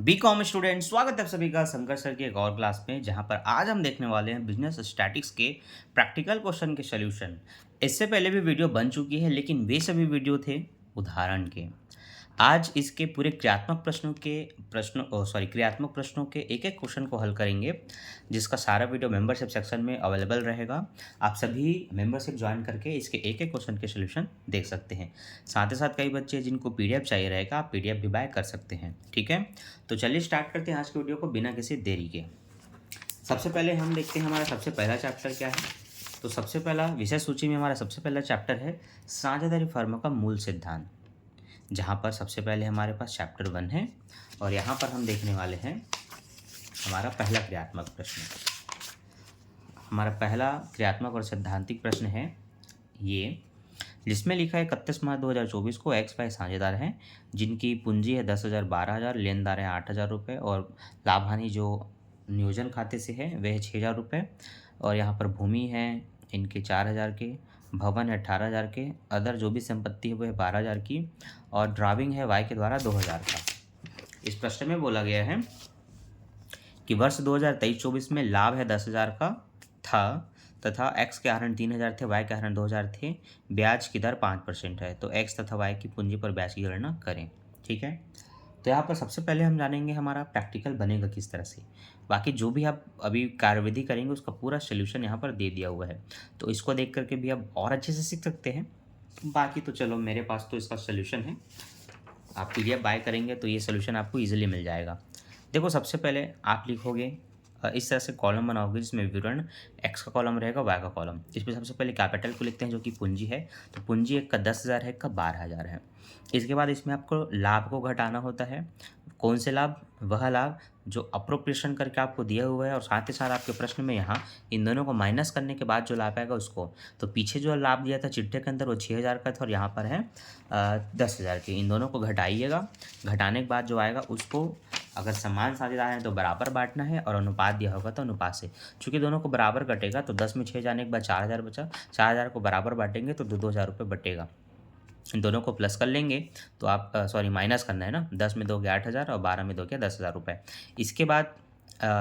B com student स्वागत है आप सभी का शंकर सर की एक और क्लास में जहां पर आज हम देखने वाले हैं बिजनेस स्टैटिक्स के प्रैक्टिकल क्वेश्चन के सॉल्यूशन। इससे पहले भी वीडियो बन चुकी है लेकिन वे सभी वीडियो थे उदाहरण के। आज इसके पूरे क्रियात्मक प्रश्नों के एक एक क्वेश्चन को हल करेंगे जिसका सारा वीडियो मेंबरशिप सेक्शन में अवेलेबल रहेगा। आप सभी मेंबरशिप ज्वाइन करके इसके एक एक क्वेश्चन के सॉल्यूशन देख सकते हैं। साथ ही साथ कई बच्चे जिनको पीडीएफ चाहिए रहेगा आप पीडीएफ भी बाय कर सकते हैं। ठीक है, तो चलिए स्टार्ट करते हैं आज के वीडियो को बिना किसी देरी के। सबसे पहले हम देखते हैं हमारा सबसे पहला चैप्टर क्या है। तो सबसे पहला विषय सूची में हमारा सबसे पहला चैप्टर है साझेदारी फर्म का मूल सिद्धांत, जहाँ पर सबसे पहले हमारे पास चैप्टर 1 है और यहाँ पर हम देखने वाले हैं हमारा पहला क्रियात्मक प्रश्न। हमारा पहला क्रियात्मक और सैद्धांतिक प्रश्न है ये, जिसमें लिखा है 31 मार्च 2024 को एक्स वाई साझेदार हैं जिनकी पूंजी है 10,000 12,000, लेनदार है 8,000 रुपये और लाभ हानि जो नियोजन खाते से है वह है 6,000 रुपये। और यहाँ पर भूमि है इनके 4,000 के, भवन है 18,000 के, अदर जो भी संपत्ति है वह 12,000 की और ड्राइविंग है वाई के द्वारा 2,000 का। इस प्रश्न में बोला गया है कि वर्ष 2023-24 में लाभ है 10,000 का था तथा एक्स के आहरण 3,000 थे, वाई के आहरण 2,000 थे, ब्याज की दर 5% है। तो एक्स तथा वाई की पूंजी पर ब्याज की गणना करें। ठीक है, तो यहाँ पर सबसे पहले हम जानेंगे हमारा प्रैक्टिकल बनेगा किस तरह से। बाकी जो भी आप अभी कार्यविधि करेंगे उसका पूरा सोल्यूशन यहाँ पर दे दिया हुआ है, तो इसको देख करके भी आप और अच्छे से सीख सकते हैं। बाकी तो चलो मेरे पास तो इसका सोल्यूशन है, आप पीडीएफ बाय करेंगे तो ये सोल्यूशन आपको ईजिली मिल जाएगा। देखो सबसे पहले आप लिखोगे इस तरह से कॉलम बनाओगे जिसमें विवरण एक्स का कॉलम रहेगा, वाई का कॉलम। इसमें सबसे पहले कैपिटल को लिखते हैं जो कि पूंजी है। तो पूंजी एक का 10,000 है, एक का 12,000 है। इसके बाद इसमें आपको लाभ को घटाना होता है। कौन से लाभ? वह लाभ जो अप्रोप्रिएशन करके आपको दिया हुआ है और साथ ही साथ आपके प्रश्न में यहाँ इन दोनों को माइनस करने के बाद जो लाभ आएगा उसको। तो पीछे जो लाभ दिया था चिट्ठे के अंदर वो 6,000 का था और यहाँ पर है 10,000 के। इन दोनों को घटाइएगा, घटाने के बाद जो आएगा उसको अगर समान साझेदार हैं तो बराबर बांटना है और अनुपात दिया होगा तो अनुपात से। चूँकि दोनों को बराबर कटेगा तो 10 में 6 जाने के बाद 4,000 बचा, 4,000 को बराबर बांटेंगे तो 2,000 रुपये बटेगा। इन दोनों को प्लस कर लेंगे तो आप माइनस करना है ना, 10 में दोगे 8,000 और 12 में दोगे 10,000 रुपये। इसके बाद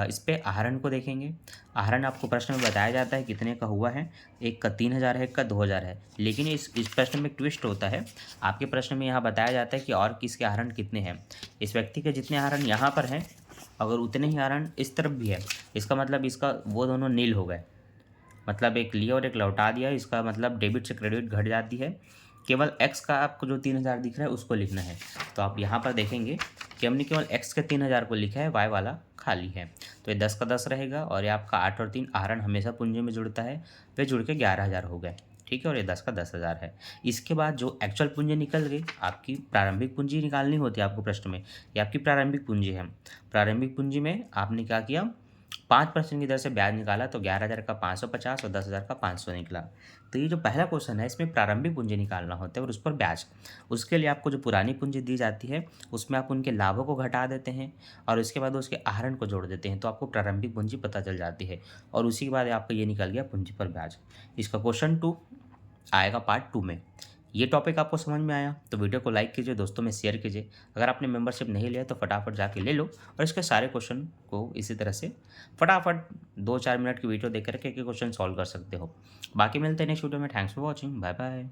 इस पे आहरण को देखेंगे। आहरण आपको प्रश्न में बताया जाता है कितने का हुआ है, एक का 3,000 है, एक का 2,000 है। लेकिन इस प्रश्न में एक ट्विस्ट होता है। आपके प्रश्न में यहाँ बताया जाता है कि और किसके आहरण कितने हैं। इस व्यक्ति के जितने आहरण यहाँ पर हैं अगर उतने ही आहरण इस तरफ भी है, इसका मतलब इसका वो दोनों नील हो गए, मतलब एक लिया और एक लौटा दिया। इसका मतलब डेबिट से क्रेडिट घट जाती है। केवल एक्स का आपको जो 3,000 दिख रहा है उसको लिखना है। तो आप यहाँ पर देखेंगे कि हमने केवल एक्स के 3,000 को लिखा है, वाई वाला खाली है। तो ये 10 का 10 रहेगा और ये आपका 8 और 3 आहरण हमेशा पूंजी में जुड़ता है, वे जुड़ के 11,000 हो गए। ठीक है, और ये 10 का 10,000 है। इसके बाद जो एक्चुअल पूंजी निकल गई, आपकी प्रारंभिक पूंजी निकालनी होती है आपको प्रश्न में। ये आपकी प्रारंभिक पूंजी है। प्रारंभिक पूंजी में आपने क्या किया, 5% की दर से ब्याज निकाला तो 11,000 का 550 और 10,000 का 500 निकला। तो ये जो पहला क्वेश्चन है इसमें प्रारंभिक पूंजी निकालना होता है और उस पर ब्याज। उसके लिए आपको जो पुरानी पूंजी दी जाती है उसमें आप उनके लाभों को घटा देते हैं और उसके बाद उसके आहरण को जोड़ देते हैं तो आपको प्रारंभिक पूंजी पता चल जाती है और उसी के बाद आपका ये निकल गया पूंजी पर ब्याज। इसका क्वेश्चन 2 आएगा पार्ट 2 में। ये टॉपिक आपको समझ में आया तो वीडियो को लाइक कीजिए, दोस्तों में शेयर कीजिए। अगर आपने मेंबरशिप नहीं लिया तो फटाफट जाके ले लो और इसके सारे क्वेश्चन को इसी तरह से फटाफट 2-4 मिनट की वीडियो देख करके एक क्वेश्चन सॉल्व कर सकते हो। बाकी मिलते हैं नेक्स्ट वीडियो में। Thanks for watching, bye bye.